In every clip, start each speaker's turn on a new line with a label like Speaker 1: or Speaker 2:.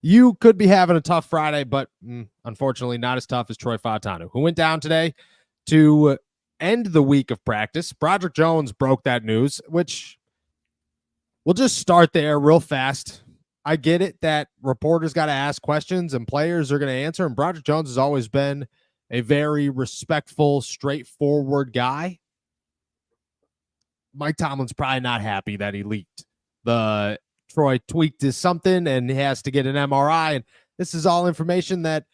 Speaker 1: You could be having a tough Friday, but unfortunately not as tough as Troy Fautanu, who went down today to end the week of practice. Broderick Jones broke that news, which we'll just start there real fast. I get it that reporters got to ask questions and players are going to answer, and Broderick Jones has always been a very respectful, straightforward guy. Mike Tomlin's probably not happy that he leaked the Troy tweaked his something and he has to get an MRI. And this is all information that,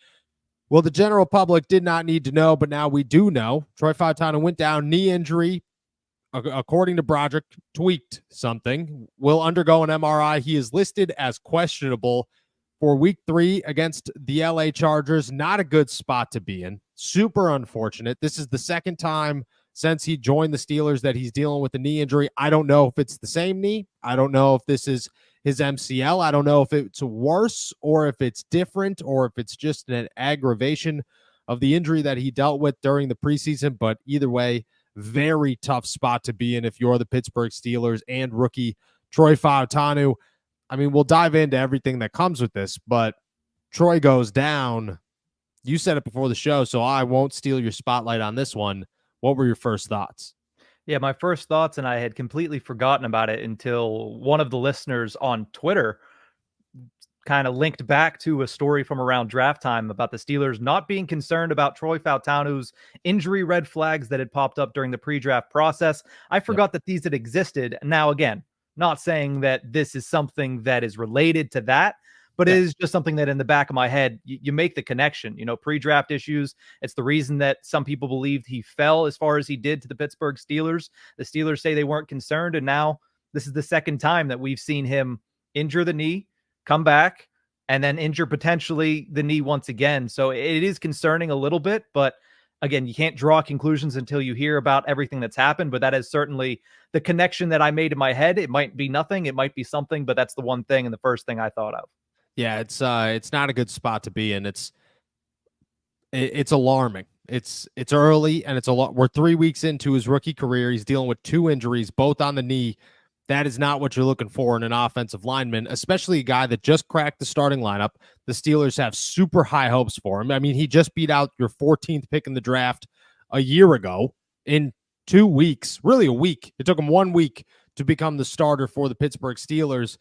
Speaker 1: well, the general public did not need to know, but now we do know. Troy Fautanu went down, knee injury, according to Broderick, tweaked something, will undergo an MRI. He is listed as questionable for week 3 against the LA Chargers. Not a good spot to be in. Super unfortunate. This is the second time since he joined the Steelers that he's dealing with a knee injury. I don't know if it's the same knee. I don't know if this is his MCL. I don't know if it's worse or if it's different or if it's just an aggravation of the injury that he dealt with during the preseason. But either way, very tough spot to be in if you're the Pittsburgh Steelers and rookie Troy Fautanu. I mean, we'll dive into everything that comes with this, but Troy goes down. You said it before the show, so I won't steal your spotlight on this one. What were your first thoughts?
Speaker 2: Yeah, my first thoughts, and I had completely forgotten about it until one of the listeners on Twitter kind of linked back to a story from around draft time about the Steelers not being concerned about Troy Fautanu's injury red flags that had popped up during the pre-draft process. I forgot that these had existed. Now, again, not saying that this is something that is related to that, but it is just something that in the back of my head, you make the connection, pre-draft issues. It's the reason that some people believed he fell as far as he did to the Pittsburgh Steelers. The Steelers say they weren't concerned. And now this is the second time that we've seen him injure the knee, come back, and then injure potentially the knee once again. So it is concerning a little bit, but again, you can't draw conclusions until you hear about everything that's happened, but that is certainly the connection that I made in my head. It might be nothing, it might be something, but that's the one thing and the first thing I thought of.
Speaker 1: Yeah, it's not a good spot to be in. It's alarming. It's early and it's a lot. We're 3 weeks into his rookie career. He's dealing with 2 injuries, both on the knee. That is not what you're looking for in an offensive lineman, especially a guy that just cracked the starting lineup. The Steelers have super high hopes for him. I mean, he just beat out your 14th pick in the draft a year ago in 2 weeks, really a week. It took him 1 week to become the starter for the Pittsburgh Steelers.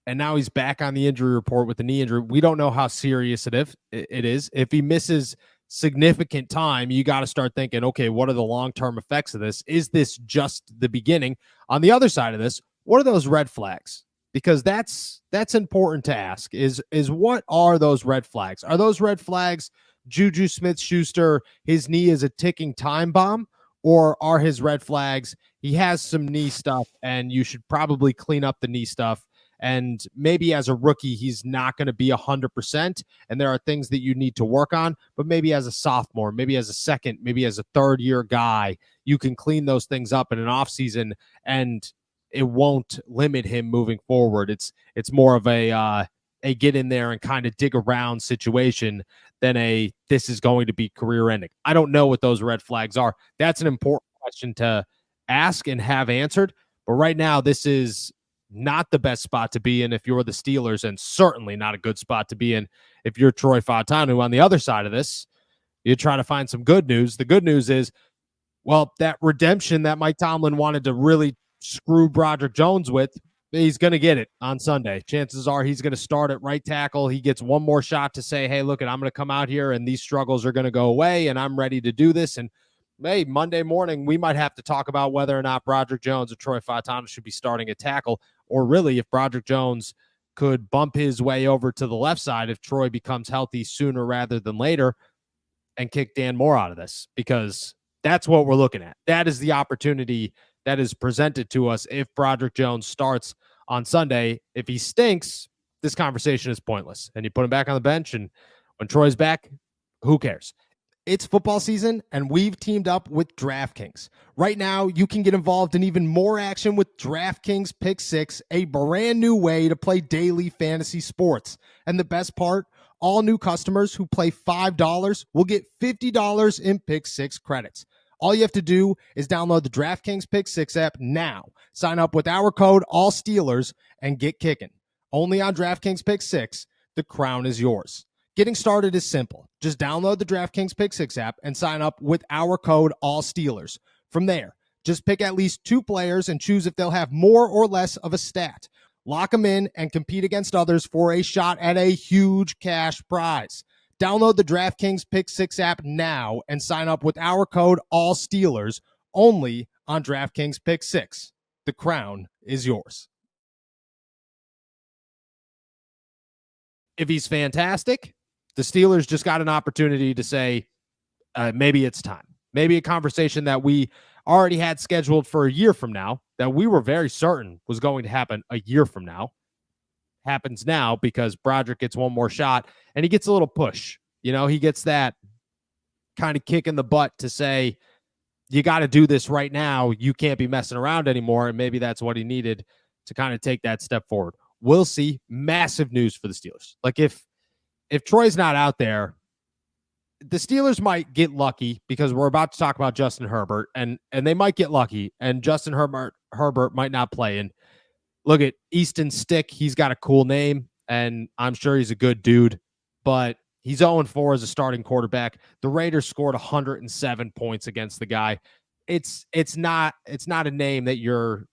Speaker 1: And now he's back on the injury report with the knee injury. We don't know how serious it is. If he misses significant time, you got to start thinking, okay, what are the long-term effects of this? Is this just the beginning? On the other side of this, what are those red flags? Because that's important to ask is what are those red flags? Are those red flags Juju Smith-Schuster, his knee is a ticking time bomb? Or are his red flags, he has some knee stuff and you should probably clean up the knee stuff? And maybe as a rookie, he's not going to be 100%. And there are things that you need to work on. But maybe as a sophomore, maybe as a second, maybe as a third-year guy, you can clean those things up in an offseason, and it won't limit him moving forward. It's more of a get in there and kind of dig around situation than this is going to be career-ending. I don't know what those red flags are. That's an important question to ask and have answered. But right now, this is not the best spot to be in if you're the Steelers, and certainly not a good spot to be in if you're Troy Fautanu. On the other side of this, you try to find some good news. The good news is, well, that redemption that Mike Tomlin wanted to really screw Broderick Jones with, he's going to get it on Sunday. Chances are he's going to start at right tackle. He gets one more shot to say, hey, look, I'm going to come out here and these struggles are going to go away and I'm ready to do this. And hey, Monday morning, we might have to talk about whether or not Broderick Jones or Troy Fautanu should be starting at tackle, or really if Broderick Jones could bump his way over to the left side if Troy becomes healthy sooner rather than later and kick Dan Moore out of this, because that's what we're looking at. That is the opportunity that is presented to us if Broderick Jones starts on Sunday. If he stinks, this conversation is pointless. And you put him back on the bench, and when Troy's back, who cares? It's football season, and we've teamed up with DraftKings. Right now, you can get involved in even more action with DraftKings Pick6, a brand new way to play daily fantasy sports. And the best part, all new customers who play $5 will get $50 in Pick6 credits. All you have to do is download the DraftKings Pick6 app now. Sign up with our code ALLSTEELERS and get kicking. Only on DraftKings Pick6. the crown is yours. Getting started is simple. Just download the DraftKings Pick6 app and sign up with our code ALLSTEELERS. From there, just pick at least 2 players and choose if they'll have more or less of a stat. Lock them in and compete against others for a shot at a huge cash prize. Download the DraftKings Pick6 app now and sign up with our code ALLSTEELERS only on DraftKings Pick6. The crown is yours. If he's fantastic, the Steelers just got an opportunity to say, maybe it's time. Maybe a conversation that we already had scheduled for a year from now, that we were very certain was going to happen a year from now, happens now because Broderick gets one more shot and he gets a little push. You know, he gets that kind of kick in the butt to say, you got to do this right now. You can't be messing around anymore. And maybe that's what he needed to kind of take that step forward. We'll see. Massive news for the Steelers. Like if Troy's not out there, the Steelers might get lucky because we're about to talk about Justin Herbert and they might get lucky and Justin Herbert might not play. And look at Easton Stick. He's got a cool name and I'm sure he's a good dude, but he's 0-4 as a starting quarterback. The Raiders scored 107 points against the guy. It's not a name that you're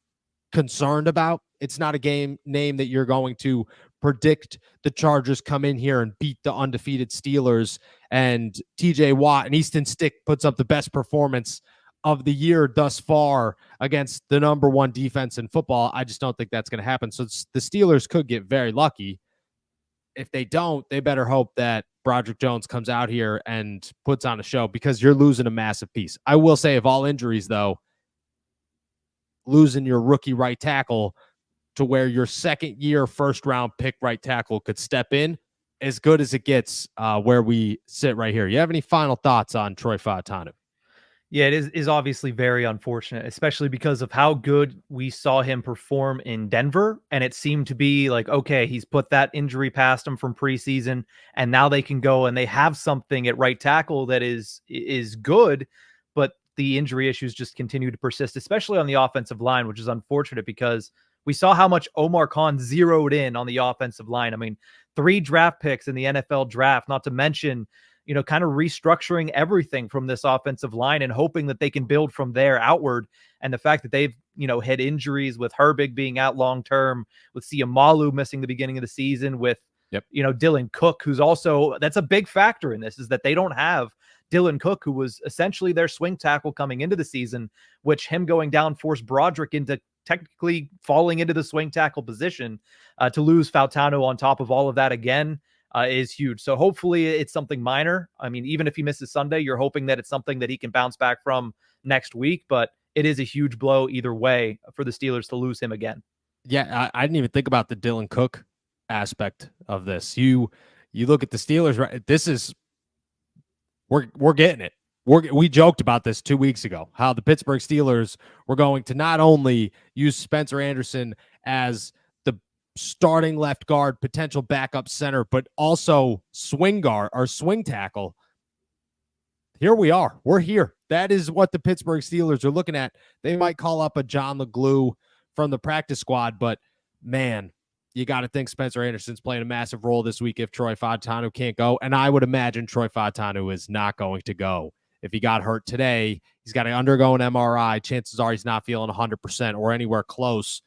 Speaker 1: concerned about. It's not a name that you're going to predict the Chargers come in here and beat the undefeated Steelers and TJ Watt and Easton Stick puts up the best performance of the year thus far against the number 1 defense in football. I just don't think that's going to happen. So the Steelers could get very lucky. If they don't, they better hope that Broderick Jones comes out here and puts on a show because you're losing a massive piece. I will say of all injuries, though, losing your rookie right tackle to where your second-year first-round pick right tackle could step in, as good as it gets where we sit right here. You have any final thoughts on Troy Fautanu?
Speaker 2: Yeah, it is obviously very unfortunate, especially because of how good we saw him perform in Denver. And it seemed to be like, okay, he's put that injury past him from preseason, and now they can go and they have something at right tackle that is good, but the injury issues just continue to persist, especially on the offensive line, which is unfortunate because we saw how much Omar Khan zeroed in on the offensive line. I mean, 3 draft picks in the NFL draft, not to mention, you know, kind of restructuring everything from this offensive line and hoping that they can build from there outward. And the fact that they've, you know, had injuries with Herbert being out long-term, with Fumagalli missing the beginning of the season, with, you know, Dylan Cook, who's also, that's a big factor in this, is that they don't have Dylan Cook, who was essentially their swing tackle coming into the season, which him going down forced Broderick into technically falling into the swing tackle position. To lose Fautanu on top of all of that again is huge. So hopefully it's something minor. I mean, even if he misses Sunday, you're hoping that it's something that he can bounce back from next week, but it is a huge blow either way for the Steelers to lose him again.
Speaker 1: Yeah, I didn't even think about the Dylan Cook aspect of this. You look at the Steelers, right? This is, we're getting it. We joked about this 2 weeks ago, how the Pittsburgh Steelers were going to not only use Spencer Anderson as the starting left guard, potential backup center, but also swing guard or swing tackle. Here we are. We're here. That is what the Pittsburgh Steelers are looking at. They might call up a John LeGlue from the practice squad, but man, you got to think Spencer Anderson's playing a massive role this week if Troy Fautanu can't go. And I would imagine Troy Fautanu is not going to go. If he got hurt today, he's got to undergo an MRI. Chances are he's not feeling 100% or anywhere close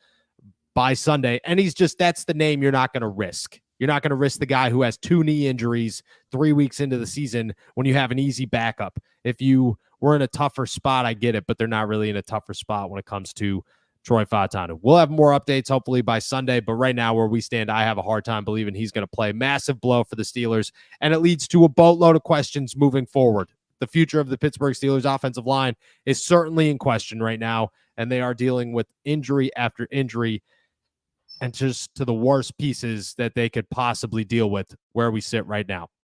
Speaker 1: by Sunday. And that's the name you're not going to risk. You're not going to risk the guy who has 2 knee injuries 3 weeks into the season when you have an easy backup. If you were in a tougher spot, I get it, but they're not really in a tougher spot when it comes to Troy Fautanu. We'll have more updates hopefully by Sunday, but right now where we stand, I have a hard time believing he's going to play. Massive blow for the Steelers, and it leads to a boatload of questions moving forward. The future of the Pittsburgh Steelers offensive line is certainly in question right now, and they are dealing with injury after injury and just to the worst pieces that they could possibly deal with where we sit right now.